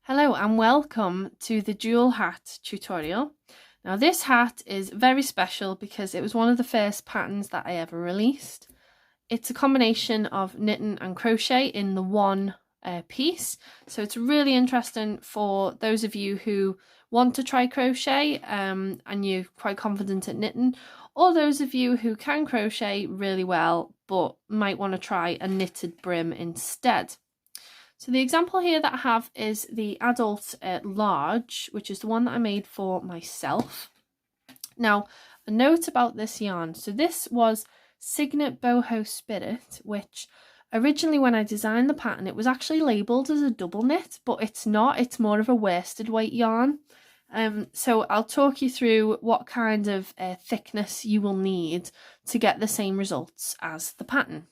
Hello and welcome to the dual hat tutorial. Now this hat is very special because it was one of the first patterns that I ever released. It's a combination of knitting and crochet in the one piece, so it's really interesting for those of you who want to try crochet and you're quite confident at knitting, or those of you who can crochet really well but might want to try a knitted brim instead. So the example here that I have is the adult large, which is the one that I made for myself. Now, a note about this yarn. So this was Signet Boho Spirit, which originally when I designed the pattern, it was actually labelled as a double knit, but it's not. It's more of a worsted weight yarn. So I'll talk you through what kind of thickness you will need to get the same results as the pattern.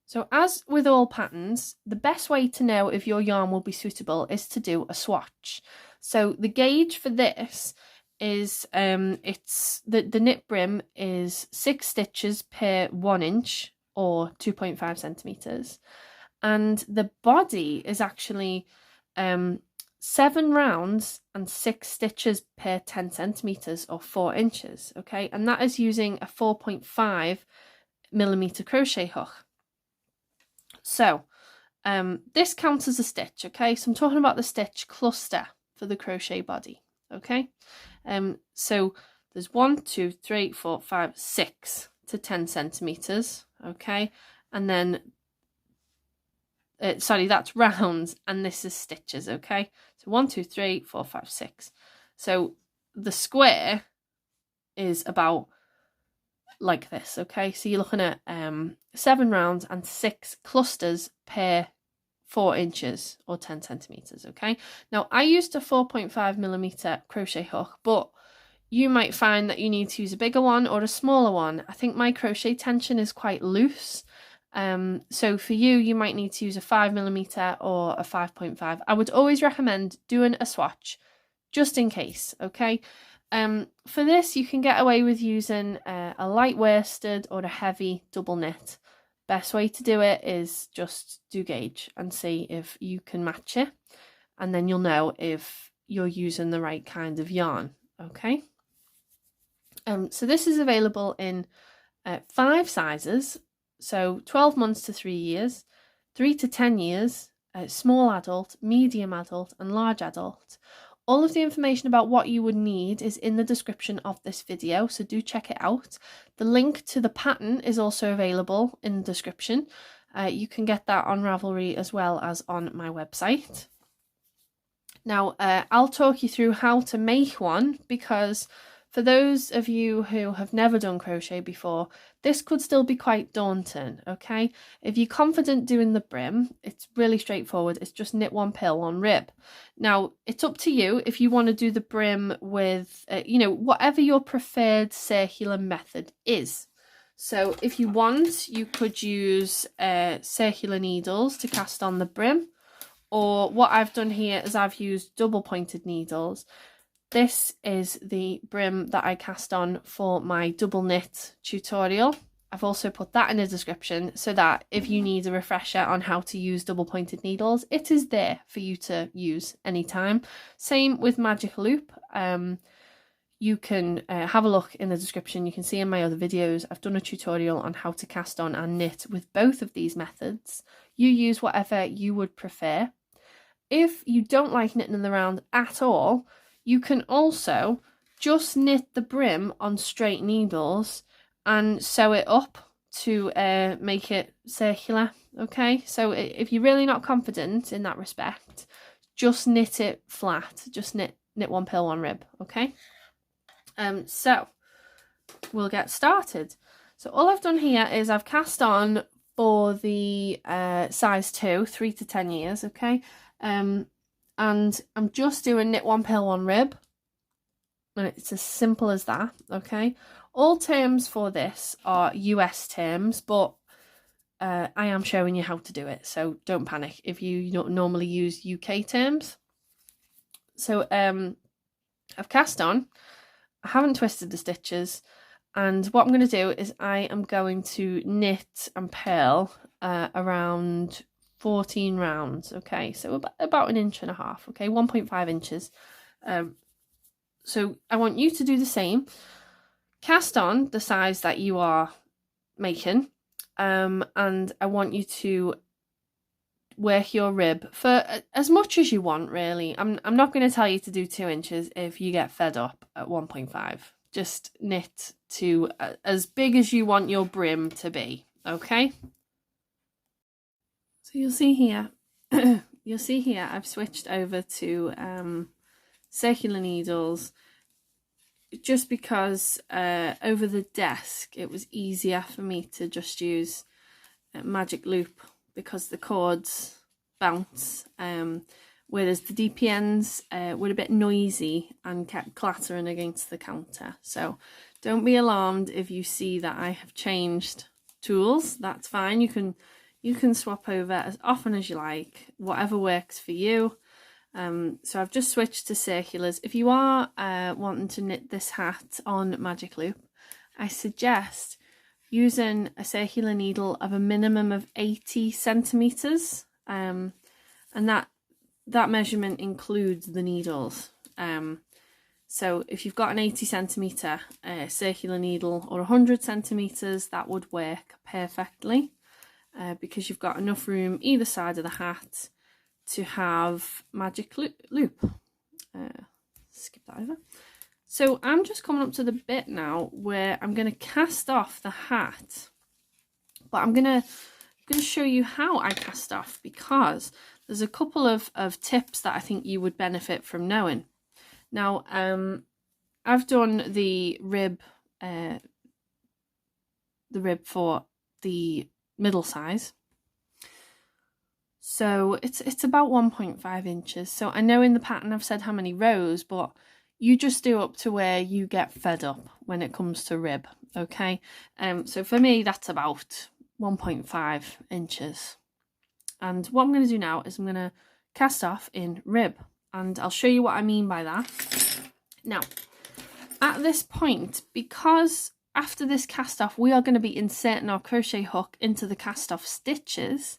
So as with all patterns, the best way to know if your yarn will be suitable is to do a swatch. So the gauge for this is, the knit brim is 6 stitches per 1 inch or 2.5 centimeters. And the body is actually 7 rounds and 6 stitches per 10 centimeters or 4 inches. Okay, and that is using a 4.5mm crochet hook. So this counts as a stitch, okay? So I'm talking about the stitch cluster for the crochet body, okay? So there's 1, 2, 3, 4, 5, 6 to 10 centimeters, okay? And then, sorry, that's rounds and this is stitches, okay? So 1, 2, 3, 4, 5, 6. So the square is about like this, okay? So you're looking at 7 rounds and 6 clusters per 4 inches or 10 centimeters, okay? Now I used a 4.5mm crochet hook, but you might find that you need to use a bigger one or a smaller one. I think my crochet tension is quite loose, so for you, you might need to use a 5mm or a 5.5. I would always recommend doing a swatch just in case, okay? For this, you can get away with using a light worsted or a heavy double knit. Best way to do it is just do gauge and see if you can match it, and then you'll know if you're using the right kind of yarn, okay? So this is available in 5 sizes, so 12 months to 3 years, 3 to 10 years, small adult, medium adult, and large adult. All of the information about what you would need is in the description of this video, so do check it out. The link to the pattern is also available in the description. You can get that on Ravelry as well as on my website. Now, I'll talk you through how to make one, because for those of you who have never done crochet before, this could still be quite daunting, okay? If you're confident doing the brim, it's really straightforward. It's just knit 1 purl, 1 rib. Now, it's up to you if you want to do the brim with, whatever your preferred circular method is. So if you want, you could use circular needles to cast on the brim, or what I've done here is I've used double pointed needles. This is the brim that I cast on for my double knit tutorial. I've also put that in the description so that if you need a refresher on how to use double pointed needles, it is there for you to use anytime. Same with magic loop. You can have a look in the description. You can see in my other videos, I've done a tutorial on how to cast on and knit with both of these methods. You use whatever you would prefer. If you don't like knitting in the round at all, you can also just knit the brim on straight needles and sew it up to make it circular, okay? So if you're really not confident in that respect, just knit it flat. Just knit 1 purl, 1 rib, okay? So we'll get started. So all I've done here is I've cast on for the size 2, 3 to 10 years, okay? And I'm just doing knit 1 purl, 1 rib, and it's as simple as that, okay? All terms for this are US terms, but I am showing you how to do it, so don't panic if you don't normally use UK terms. So I've cast on, I haven't twisted the stitches, and what I'm going to do is I am going to knit and purl around 14 rounds. Okay, so about 1.5 inches, okay, 1.5 inches. So I want you to do the same. Cast on the size that you are making, and I want you to work your rib for as much as you want, really. I'm not going to tell you to do 2 inches if you get fed up at 1.5. Just knit to as big as you want your brim to be, okay? So you'll see here, I've switched over to circular needles, just because over the desk it was easier for me to just use magic loop, because the cords bounce, whereas the DPNs were a bit noisy and kept clattering against the counter. So don't be alarmed if you see that I have changed tools. That's fine. You can swap over as often as you like, whatever works for you. So I've just switched to circulars. If you are wanting to knit this hat on magic loop, I suggest using a circular needle of a minimum of 80 centimeters, and that measurement includes the needles. So if you've got an 80 centimeter circular needle or 100 centimeters, that would work perfectly, because you've got enough room either side of the hat to have magic loop. Skip that over. So I'm just coming up to the bit now where I'm going to cast off the hat, but I'm going to show you how I cast off, because there's a couple of tips that I think you would benefit from knowing. Now, I've done the rib for the middle size. So it's about 1.5 inches. So I know in the pattern I've said how many rows, but you just do up to where you get fed up when it comes to rib, okay? So for me, that's about 1.5 inches. And what I'm going to do now is I'm going to cast off in rib, and I'll show you what I mean by that. Now, at this point, because after this cast off, we are going to be inserting our crochet hook into the cast off stitches,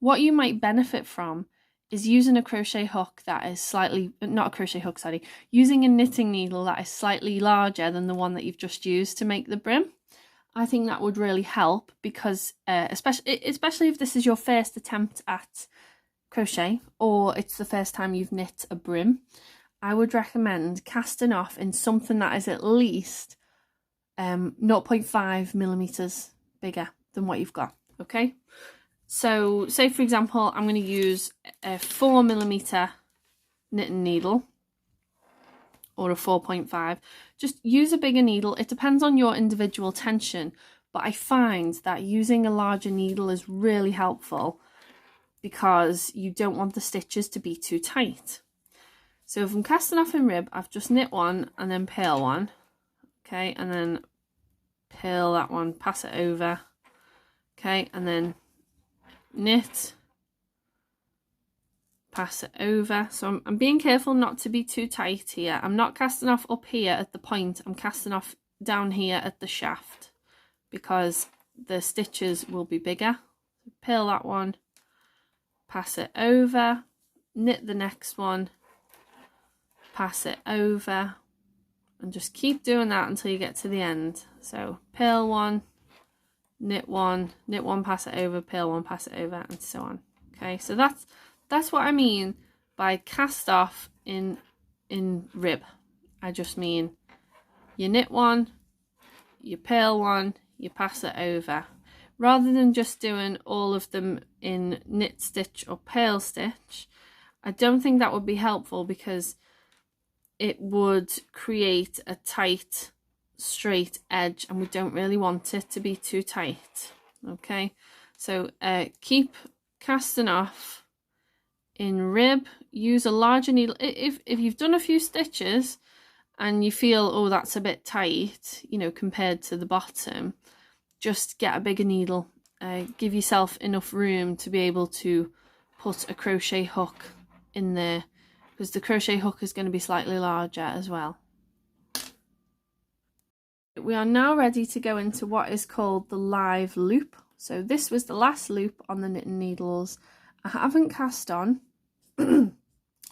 what you might benefit from is using a crochet hook that is using a knitting needle that is slightly larger than the one that you've just used to make the brim. I think that would really help, because especially if this is your first attempt at crochet, or it's the first time you've knit a brim, I would recommend casting off in something that is at least 0.5 millimeters bigger than what you've got, okay? So say for example, I'm going to use a 4 millimeter knitting needle, or a 4.5. Just use a bigger needle. It depends on your individual tension, but I find that using a larger needle is really helpful, because you don't want the stitches to be too tight. So if I'm casting off in rib, I've just knit one and then purl one, okay, and then purl that one, pass it over, okay, and then knit, pass it over. So I'm being careful not to be too tight here. I'm not casting off up here at the point, I'm casting off down here at the shaft, because the stitches will be bigger. Purl that one, pass it over, knit the next one, pass it over, and just keep doing that until you get to the end. So purl one, knit one, pass it over, purl one, pass it over, and so on. Okay, so that's what I mean by cast off in rib. I just mean you knit one, you purl one, you pass it over, rather than just doing all of them in knit stitch or purl stitch. I don't think that would be helpful, because it would create a tight straight edge, and we don't really want it to be too tight, okay? So keep casting off in rib. Use a larger needle. If you've done a few stitches and you feel, oh, that's a bit tight, you know, compared to the bottom, just get a bigger needle. Give yourself enough room to be able to put a crochet hook in there, because the crochet hook is going to be slightly larger as well. We are now ready to go into what is called the live loop. So this was the last loop on the knitting needles, I haven't cast on,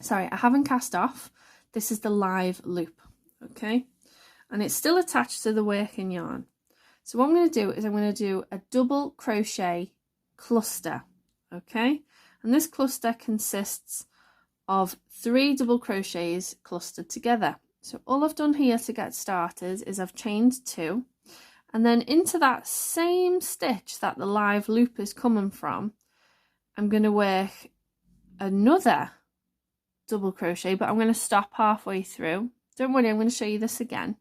sorry, I haven't cast off. This is the live loop, okay? And it's still attached to the working yarn. So what I'm going to do is I'm going to do a double crochet cluster, okay? And this cluster consists of 3 double crochets clustered together. So all I've done here to get started is I've chained 2, and then into that same stitch that the live loop is coming from, I'm going to work another double crochet, but I'm going to stop halfway through. Don't worry, I'm going to show you this again.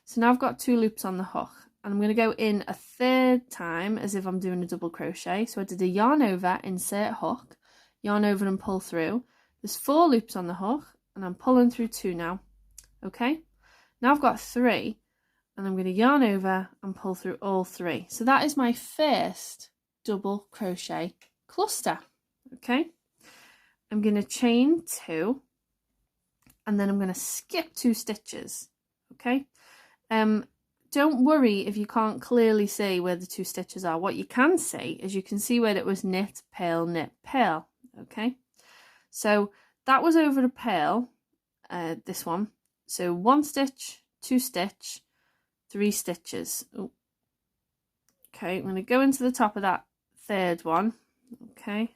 So now I've got 2 loops on the hook, and I'm going to go in a 3rd time as if I'm doing a double crochet. So I did a yarn over, insert hook, yarn over and pull through. There's 4 loops on the hook, and I'm pulling through 2 now. Okay, now I've got 3, and I'm going to yarn over and pull through all 3. So that is my first double crochet cluster. Okay, I'm going to chain 2, and then I'm going to skip 2 stitches. Okay, don't worry if you can't clearly see where the 2 stitches are. What you can see is you can see where it was knit, purl. Okay, so that was over a purl, this one. So 1 stitch, 2 stitch, 3 stitches. Ooh. Okay, I'm going to go into the top of that 3rd one. Okay,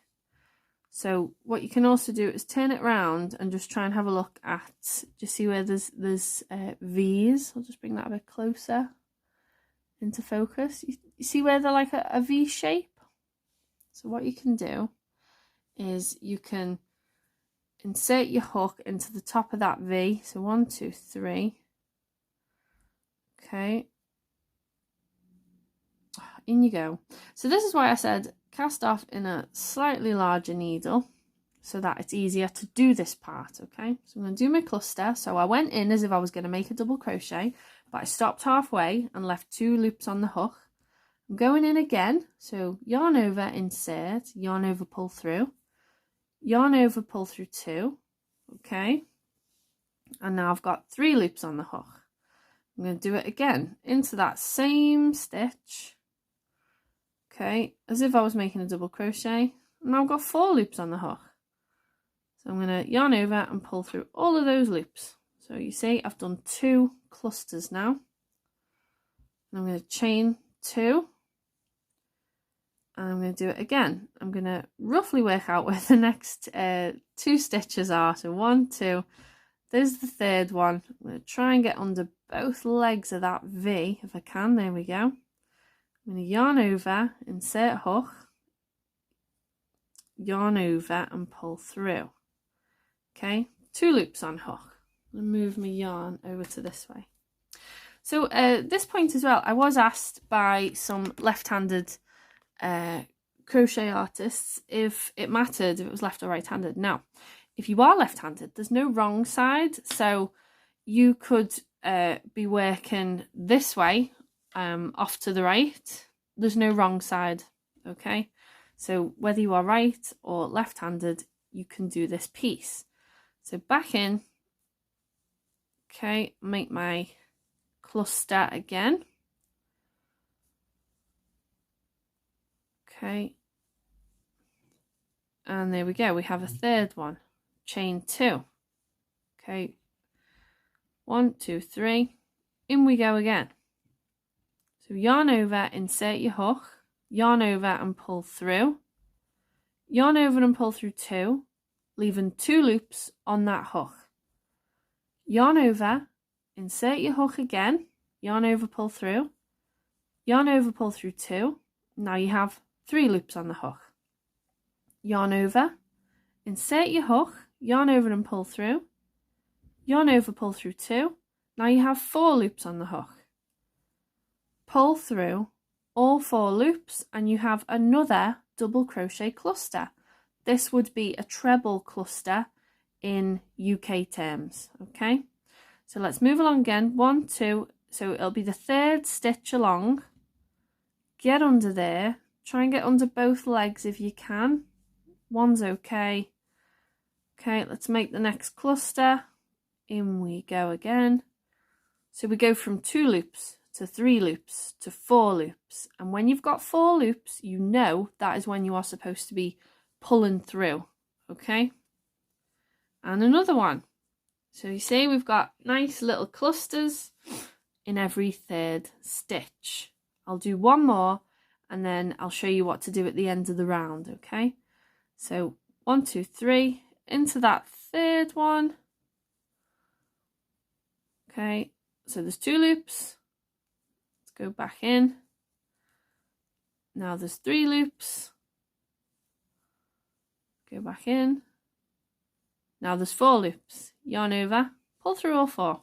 so what you can also do is turn it around and just try and have a look at, just see where there's V's. I'll just bring that a bit closer into focus. You see where they're like a V shape? So what you can do is you can insert your hook into the top of that V. So 1, 2, 3. Okay. In you go. So this is why I said cast off in a slightly larger needle so that it's easier to do this part. Okay, so I'm going to do my cluster. So I went in as if I was going to make a double crochet, but I stopped halfway and left 2 loops on the hook. I'm going in again, so yarn over, insert, yarn over, pull through, yarn over, pull through 2. Okay, and now I've got 3 loops on the hook. I'm going to do it again into that same stitch. Okay, as if I was making a double crochet, and now I've got 4 loops on the hook. So I'm going to yarn over and pull through all of those loops. So you see I've done 2 clusters now. And I'm going to chain 2, and I'm going to do it again. I'm going to roughly work out where the next 2 stitches are. So 1, 2, there's the 3rd one. I'm going to try and get under both legs of that V if I can. There we go. I'm going to yarn over, insert hook, yarn over and pull through. Okay, 2 loops on hook. And move my yarn over to this way. So at this point as well, I was asked by some left-handed crochet artists if it mattered if it was left or right-handed. Now, if you are left-handed, there's no wrong side. So you could be working this way, off to the right. There's no wrong side. Okay, so whether you are right or left-handed, you can do this piece. So back in. Okay, make my cluster again. Okay, and there we go. We have a 3rd one. Chain 2. Okay, 1, 2, 3. In we go again. So yarn over, insert your hook, yarn over and pull through, yarn over and pull through 2, leaving 2 loops on that hook. Yarn over, insert your hook again, yarn over, pull through, yarn over, pull through 2. Now you have 3 loops on the hook. Yarn over, insert your hook, yarn over and pull through, yarn over, pull through 2. Now you have 4 loops on the hook. Pull through all 4 loops and you have another double crochet cluster. This would be a treble cluster in UK terms. Okay, so let's move along again. 1, 2, so it'll be the 3rd stitch along. Get under there, try and get under both legs if you can. One's okay. Okay, let's make the next cluster. In we go again. So we go from 2 loops to 3 loops to 4 loops, and when you've got 4 loops, you know that is when you are supposed to be pulling through, okay? And another one. So you see we've got nice little clusters in every third stitch. I'll do one more and then I'll show you what to do at the end of the round, okay? So 1, 2, 3, into that third one. Okay, so there's 2 loops. Let's go back in. Now there's 3 loops. Go back in. Now there's 4 loops. Yarn over, pull through all 4.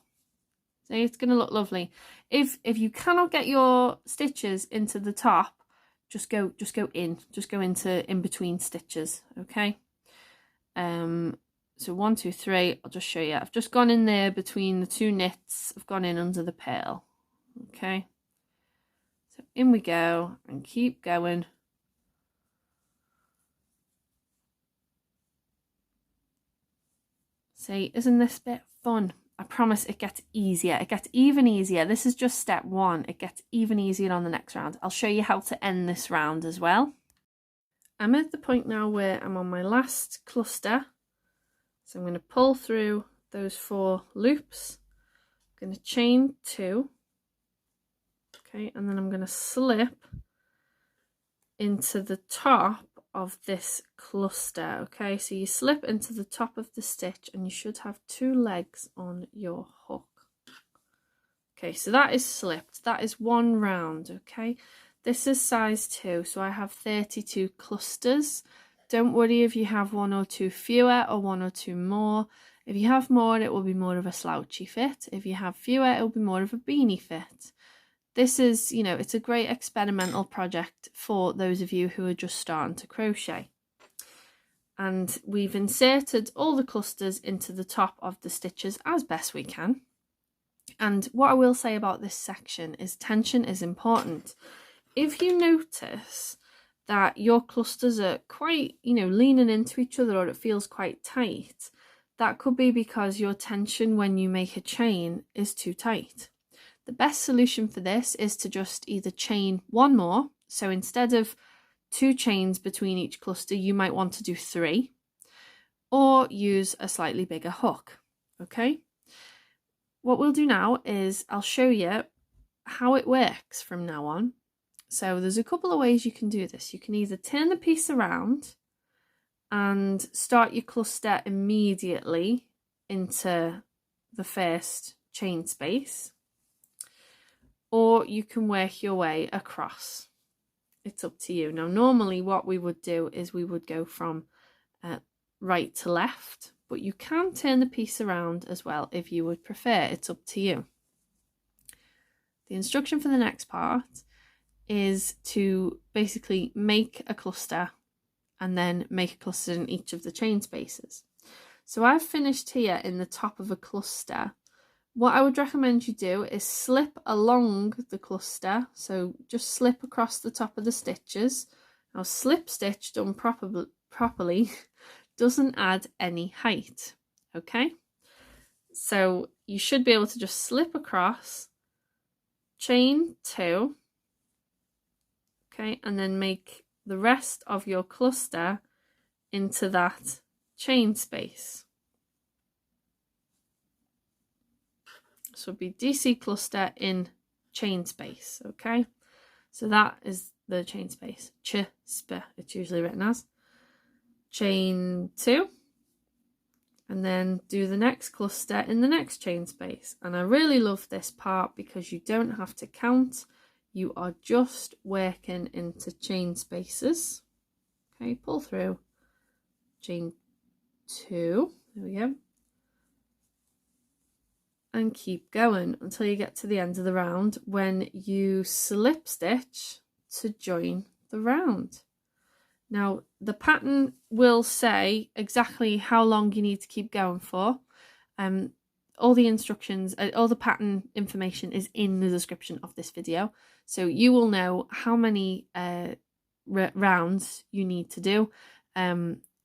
See, it's going to look lovely. If you cannot get your stitches into the top, just go into in between stitches, okay? So 1, 2, 3, I'll just show you. I've just gone in there between the 2 knits. I've gone in under the purl. Okay. So in we go and keep going. See, isn't this bit fun? I promise it gets easier. It gets even easier. This is just step 1. It gets even easier on the next round. I'll show you how to end this round as well. I'm at the point now where I'm on my last cluster. So I'm going to pull through those 4 loops. I'm going to chain 2. Okay, and then I'm going to slip into the top of this cluster. Okay, so you slip into the top of the stitch and you should have 2 legs on your hook. Okay, so that is slipped. That is 1 round. Okay, this is size 2, so I have 32 clusters. Don't worry if you have 1 or 2 fewer or 1 or 2 more. If you have more, it will be more of a slouchy fit. If you have fewer, it will be more of a beanie fit. This is, you know, it's a great experimental project for those of you who are just starting to crochet. And we've inserted all the clusters into the top of the stitches as best we can. And what I will say about this section is tension is important. If you notice that your clusters are quite, you know, leaning into each other, or it feels quite tight, that could be because your tension when you make a chain is too tight. The best solution for this is to just either chain 1 more. So instead of 2 chains between each cluster, you might want to do 3, or use a slightly bigger hook. Okay. What we'll do now is I'll show you how it works from now on. So there's a couple of ways you can do this. You can either turn the piece around and start your cluster immediately into the first chain space, or you can work your way across. It's up to you. Now, normally what we would do is we would go from right to left, but you can turn the piece around as well if you would prefer. It's up to you. The instruction for the next part is to basically make a cluster and then make a cluster in each of the chain spaces. So I've finished here in the top of a cluster. What I would recommend you do is slip along the cluster, so just slip across the top of the stitches. Now, slip stitch done properly doesn't add any height, okay? So you should be able to just slip across, chain 2, okay, and then make the rest of your cluster into that chain space. This would be DC cluster in chain space, okay? So that is the chain space. Ch-sp, it's usually written as. Chain 2, and then do the next cluster in the next chain space. And I really love this part because you don't have to count. You are just working into chain spaces. Okay, pull through, chain 2, there we go. And keep going until you get to the end of the round, when you slip stitch to join the round. Now, the pattern will say exactly how long you need to keep going for. All the instructions, all the pattern information is in the description of this video. So you will know how many rounds you need to do.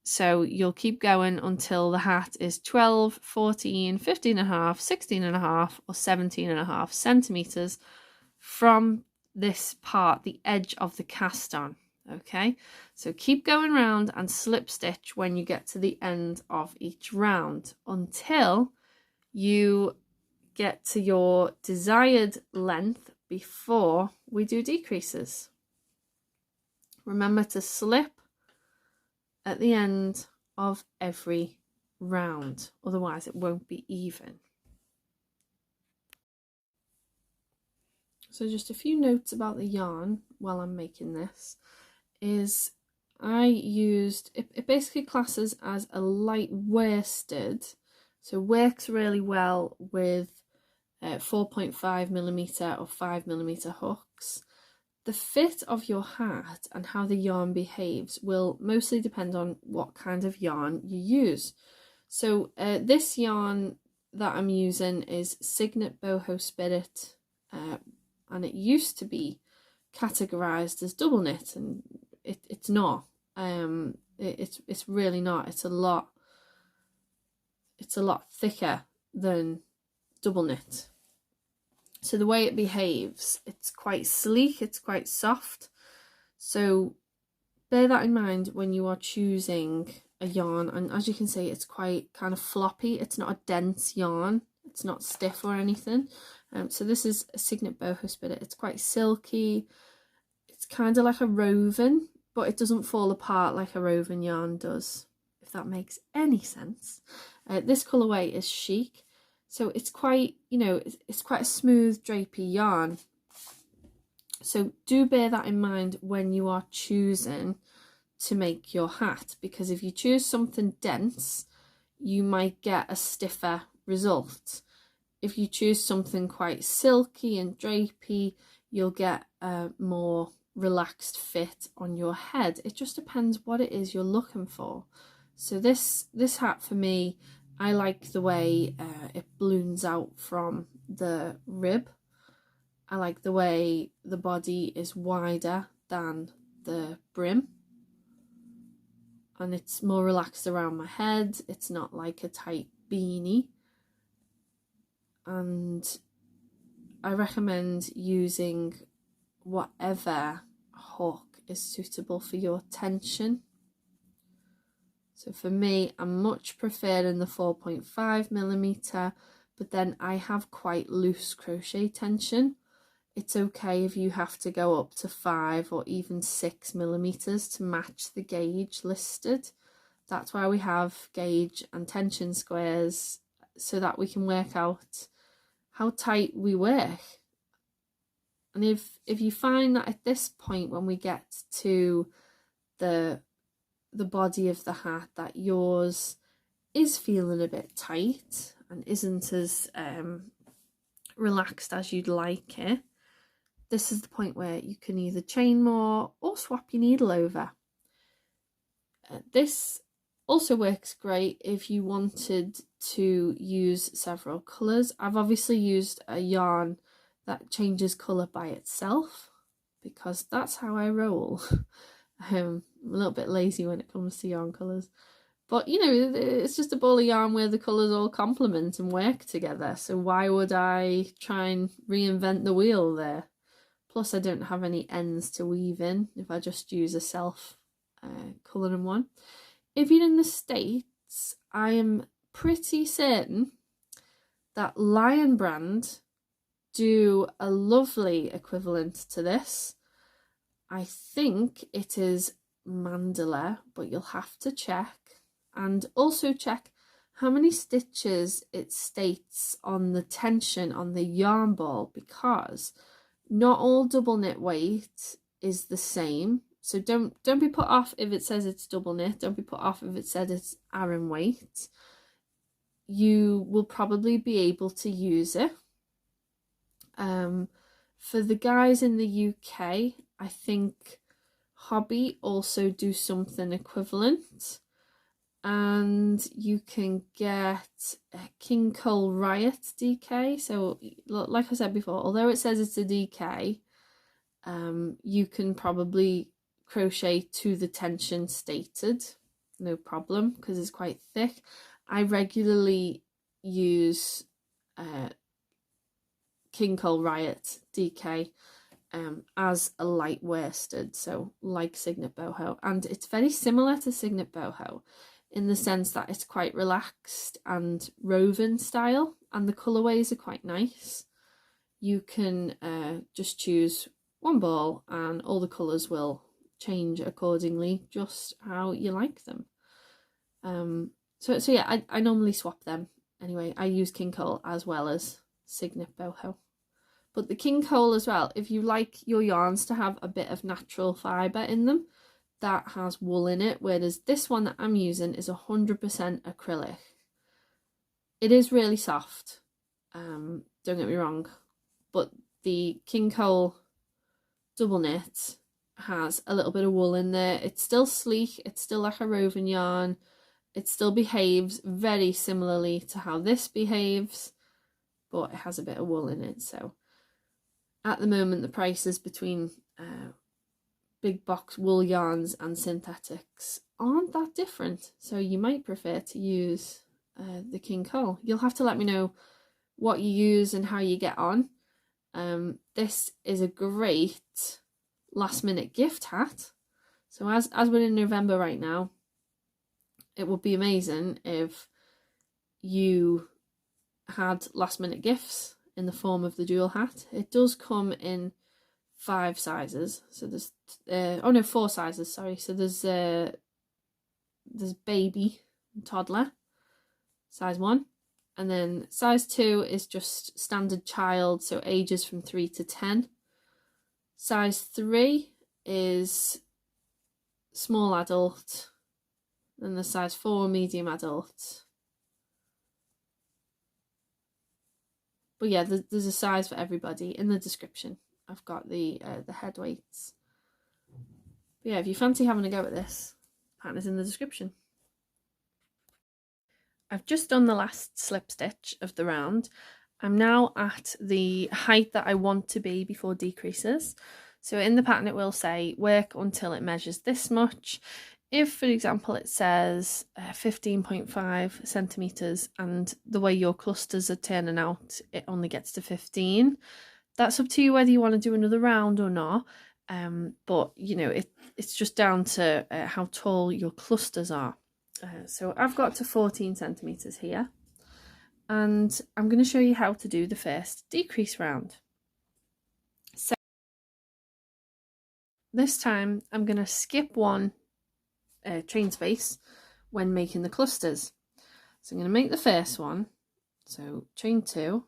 So you'll keep going until the hat is 12, 14, 15 and a half, 16 and a half, or 17 and a half centimeters from this part, the edge of the cast on. Okay, so keep going round and slip stitch when you get to the end of each round until you get to your desired length before we do decreases. Remember to slip at the end of every round, otherwise it won't be even. So just a few notes about the yarn while I'm making this is I used, it basically classes as a light worsted, so works really well with 4.5mm or 5mm hooks. The fit of your hat and how the yarn behaves will mostly depend on what kind of yarn you use. So this yarn that I'm using is Signet Boho Spirit, and it used to be categorized as double knit, and it's not. It's really not. It's a lot thicker than double knit. So the way it behaves, it's quite sleek, it's quite soft. So bear that in mind when you are choosing a yarn. And as you can see, it's quite kind of floppy. It's not a dense yarn. It's not stiff or anything. So this is a Signet Boho Spirit. It's quite silky. It's kind of like a woven, but it doesn't fall apart like a woven yarn does, if that makes any sense. This colourway is chic. So it's quite, you know, it's quite a smooth drapey yarn. So do bear that in mind when you are choosing to make your hat, because if you choose something dense, you might get a stiffer result. If you choose something quite silky and drapey, you'll get a more relaxed fit on your head. It just depends what it is you're looking for. So this hat for me, I like the way it balloons out from the rib. I like the way the body is wider than the brim, and it's more relaxed around my head. It's not like a tight beanie, and I recommend using whatever hook is suitable for your tension. So for me, I'm much preferring the 4.5mm, but then I have quite loose crochet tension. It's okay if you have to go up to 5 or even 6mm to match the gauge listed. That's why we have gauge and tension squares, so that we can work out how tight we work. And if you find that at this point, when we get to the body of the hat, that yours is feeling a bit tight and isn't as relaxed as you'd like it, this is the point where you can either chain more or swap your needle over. This also works great if you wanted to use several colours. I've obviously used a yarn that changes colour by itself, because that's how I roll. I'm a little bit lazy when it comes to yarn colours, but you know, it's just a ball of yarn where the colours all complement and work together, so why would I try and reinvent the wheel there? Plus I don't have any ends to weave in if I just use a self colouring one. If you're in the States, I am pretty certain that Lion Brand do a lovely equivalent to this. I think it is Mandala, but you'll have to check. And also check how many stitches it states on the tension on the yarn ball, because not all double knit weight is the same. So don't be put off if it says it's double knit. Don't be put off if it says it's Aran weight. You will probably be able to use it. For the guys in the UK, I think Hobby also do something equivalent, and you can get a King Cole Riot DK. So like I said before, although it says it's a DK, you can probably crochet to the tension stated, no problem, because it's quite thick. I regularly use King Cole Riot DK, as a light worsted, so like Signet Boho, and it's very similar to Signet Boho in the sense that it's quite relaxed and woven style, and the colourways are quite nice. You can just choose one ball and all the colours will change accordingly, just how you like them. So yeah, I normally swap them. Anyway, I use King Cole as well as Signet Boho. But the King Cole as well, if you like your yarns to have a bit of natural fibre in them, that has wool in it, whereas this one that I'm using is 100% acrylic. It is really soft, don't get me wrong, but the King Cole double knit has a little bit of wool in there. It's still sleek, it's still like a woven yarn, it still behaves very similarly to how this behaves, but it has a bit of wool in it. So at the moment the prices between big box wool yarns and synthetics aren't that different, so you might prefer to use the King Cole. You'll have to let me know what you use and how you get on. This is a great last minute gift hat, so as we're in November right now, it would be amazing if you had last minute gifts in the form of the dual hat. It does come in 5 sizes, so there's 4 sizes, sorry. So there's baby and toddler, size 1, and then size 2 is just standard child, so ages from 3 to 10. Size 3 is small adult, and the size 4 medium adult. But yeah, there's a size for everybody in the description. I've got the head weights. But yeah, if you fancy having a go at this, pattern is in the description. I've just done the last slip stitch of the round. I'm now at the height that I want to be before decreases. So in the pattern it will say work until it measures this much. If, for example, it says 15.5 centimetres and the way your clusters are turning out, it only gets to 15. That's up to you whether you want to do another round or not. But, you know, it's just down to how tall your clusters are. So I've got to 14 centimetres here. And I'm going to show you how to do the first decrease round. So this time I'm going to skip one chain space when making the clusters. So I'm going to make the first one, so chain 2,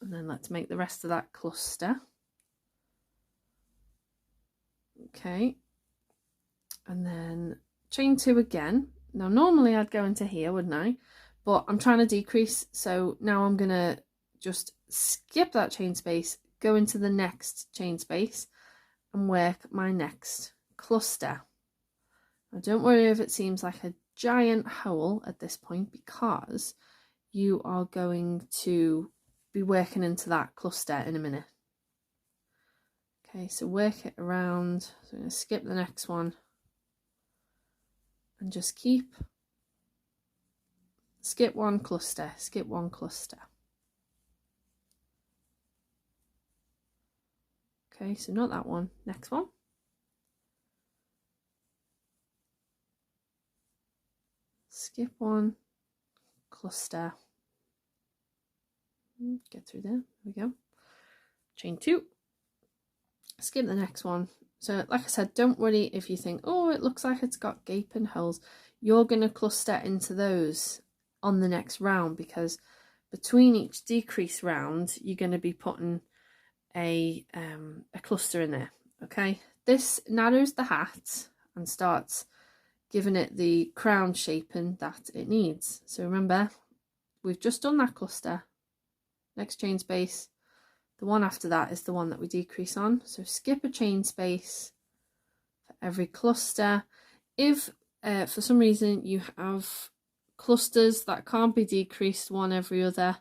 and then let's make the rest of that cluster. Okay, and then chain 2 again. Now normally I'd go into here, wouldn't I? But I'm trying to decrease, so now I'm going to just skip that chain space, go into the next chain space and work my next cluster. Now don't worry if it seems like a giant hole at this point, because you are going to be working into that cluster in a minute. Okay, so work it around. So I'm going to skip the next one and just keep skip one cluster, skip one cluster. Okay, so not that one, next one. Skip one cluster. Get through there, there we go. Chain 2. Skip the next one. So like I said, don't worry if you think, oh, it looks like it's got gaping holes. You're going to cluster into those on the next round, because between each decrease round you're going to be putting a cluster in there. Okay, this narrows the hat and starts giving it the crown shaping that it needs. So remember, we've just done that cluster. Next chain space, the one after that is the one that we decrease on. So skip a chain space for every cluster. If for some reason you have clusters that can't be decreased one every other,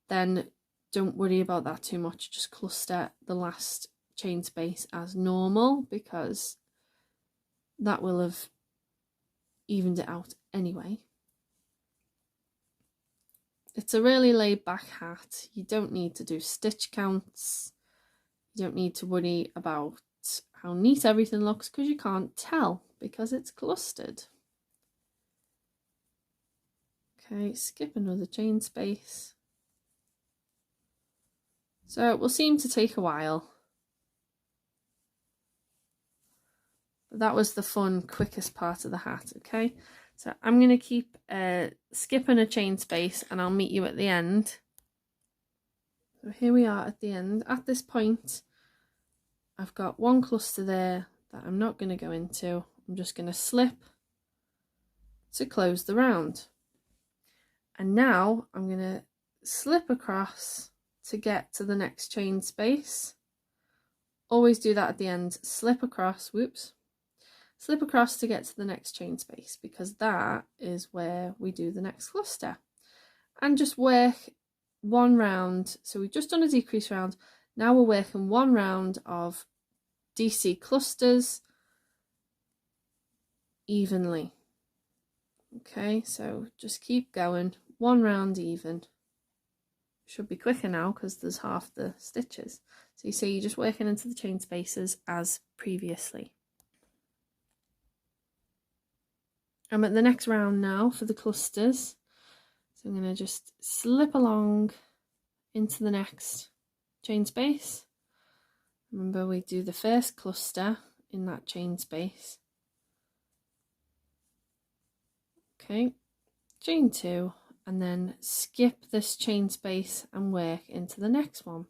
then don't worry about that too much. Just cluster the last chain space as normal, because that will have evened it out anyway. It's a really laid back hat. You don't need to do stitch counts. You don't need to worry about how neat everything looks because you can't tell because it's clustered. Okay, skip another chain space. So it will seem to take a while. But that was the fun, quickest part of the hat, okay? So I'm going to keep skipping a chain space and I'll meet you at the end. So here we are at the end. At this point, I've got one cluster there that I'm not going to go into. I'm just going to slip to close the round. And now I'm going to slip across to get to the next chain space. Always do that at the end. Slip across, whoops. Slip across to get to the next chain space because that is where we do the next cluster. And just work one round. So we've just done a decrease round. Now we're working one round of DC clusters evenly. Okay, so just keep going. One round even. Should be quicker now because there's half the stitches. So you see you're just working into the chain spaces as previously. I'm at the next round now for the clusters. So I'm going to just slip along into the next chain space. Remember, we do the first cluster in that chain space. Okay, chain 2, and then skip this chain space and work into the next one.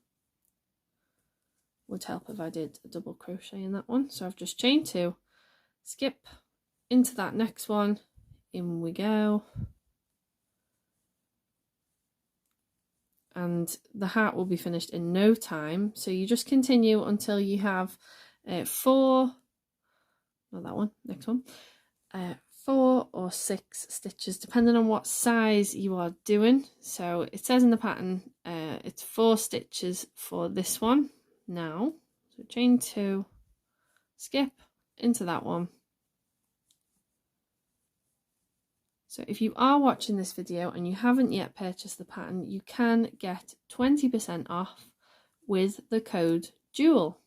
Would help if I did a double crochet in that one. So I've just chained 2, skip into that next one, in we go. And the hat will be finished in no time. So you just continue until you have 4, not that one, next one, 4 or 6 stitches, depending on what size you are doing. So it says in the pattern, it's 4 stitches for this one now. So chain 2, skip into that one. So if you are watching this video and you haven't yet purchased the pattern, you can get 20% off with the code JEWEL.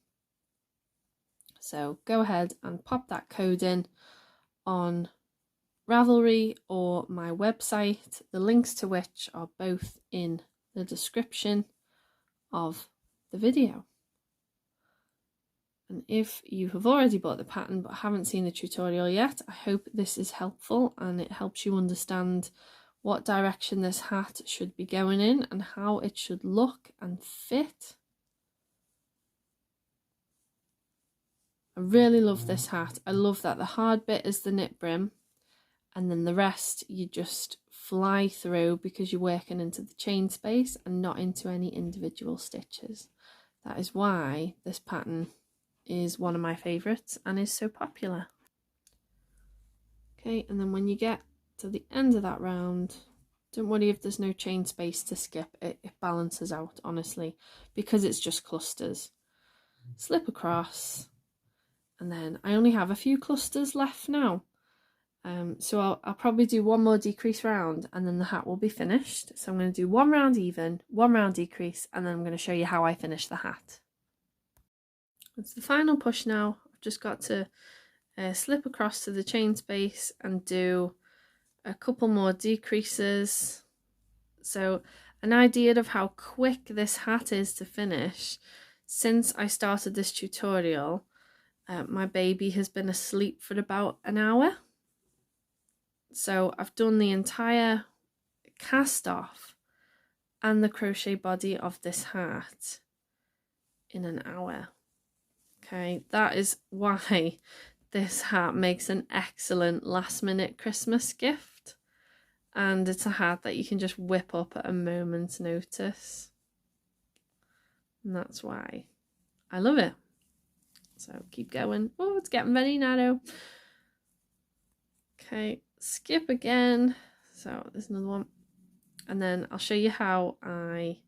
So go ahead and pop that code in on Ravelry or my website, the links to which are both in the description of the video. And if you have already bought the pattern but haven't seen the tutorial yet, I hope this is helpful and it helps you understand what direction this hat should be going in and how it should look and fit. I really love this hat. I love that the hard bit is the knit brim and then the rest you just fly through because you're working into the chain space and not into any individual stitches. That is why this pattern is one of my favourites and is so popular. Okay, and then when you get to the end of that round, don't worry if there's no chain space to skip, it balances out honestly because it's just clusters. Slip across, and then I only have a few clusters left now. So I'll probably do one more decrease round and then the hat will be finished. So I'm going to do one round even, one round decrease, and then I'm going to show you how I finish the hat. It's the final push now. I've just got to slip across to the chain space and do a couple more decreases. So an idea of how quick this hat is to finish, since I started this tutorial, my baby has been asleep for about an hour. So I've done the entire cast off and the crochet body of this hat in an hour. Okay, that is why this hat makes an excellent last minute Christmas gift, and it's a hat that you can just whip up at a moment's notice, and that's why I love it. So keep going. Oh, it's getting very narrow. Okay, skip again. So there's another one, and then I'll show you how I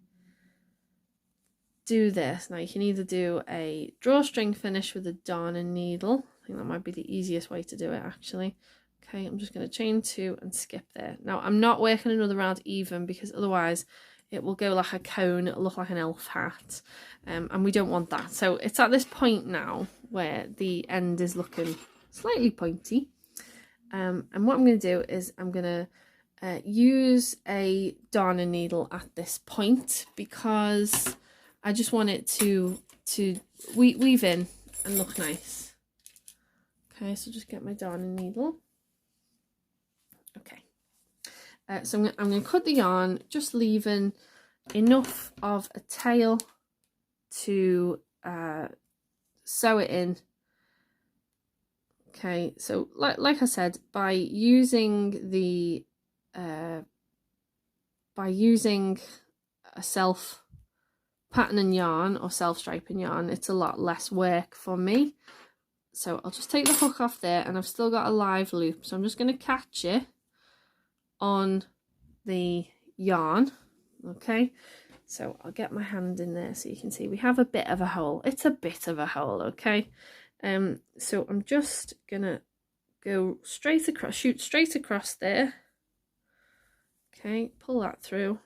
do this. Now you can either do a drawstring finish with a darning needle. I think that might be the easiest way to do it actually. Okay, I'm just going to chain 2 and skip there. Now I'm not working another round even because otherwise it will go like a cone, it'll look like an elf hat, and we don't want that. So it's at this point now where the end is looking slightly pointy, and what I'm going to do is I'm going to use a darning needle at this point, because I just want it to weave in and look nice. Okay, so just get my darning needle. Okay, so I'm going to cut the yarn, just leaving enough of a tail to sew it in. Okay, so like I said, by using a self patterning yarn or self striping yarn, it's a lot less work for me. So I'll just take the hook off there, and I've still got a live loop, so I'm just going to catch it on the yarn. Okay, so I'll get my hand in there so you can see we have a bit of a hole. It's a bit of a hole. Okay, so I'm just gonna go straight across, shoot straight across there. Okay, pull that through.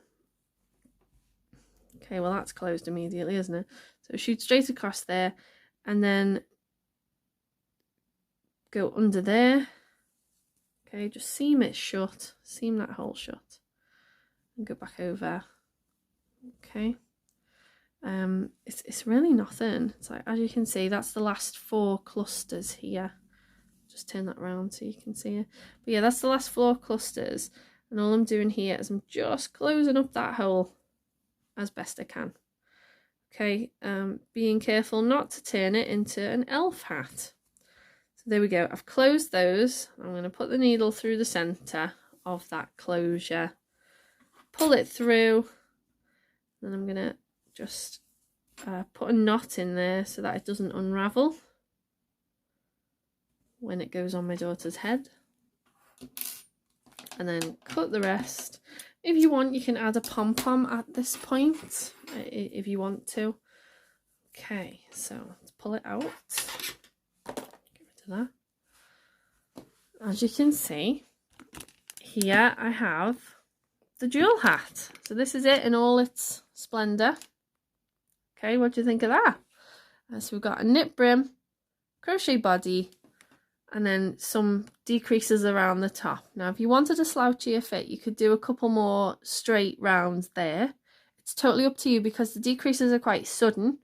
Okay, well that's closed immediately, isn't it? So shoot straight across there, and then go under there. Okay, just seam it shut, seam that hole shut, and go back over. Okay, it's really nothing. It's like, as you can see, that's the last 4 clusters here. Just turn that around so you can see it. But yeah, that's the last 4 clusters, and all I'm doing here is I'm just closing up that hole as best I can. Okay, being careful not to turn it into an elf hat. So there we go, I've closed those. I'm going to put the needle through the centre of that closure, pull it through, and I'm going to just put a knot in there so that it doesn't unravel when it goes on my daughter's head, and then cut the rest. If you want, you can add a pom-pom at this point if you want to. Okay, so let's pull it out. That. As you can see, here I have the jewel hat. So this is it in all its splendour. Okay, what do you think of that? So we've got a knit brim, crochet body, and then some decreases around the top. Now, if you wanted a slouchier fit, you could do a couple more straight rounds there. It's totally up to you, because the decreases are quite sudden.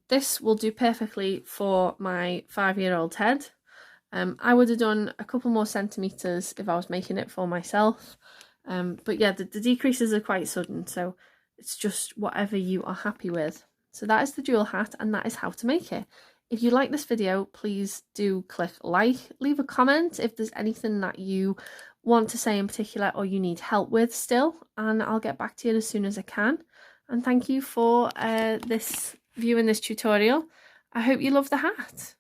This will do perfectly for my 5-year-old head. I would have done a couple more centimetres if I was making it for myself. But yeah, the decreases are quite sudden, so it's just whatever you are happy with. So that is the jewel hat, and that is how to make it. If you like this video, please do click like, leave a comment if there's anything that you want to say in particular or you need help with still, and I'll get back to you as soon as I can. And thank you for viewing this tutorial. I hope you love the hat.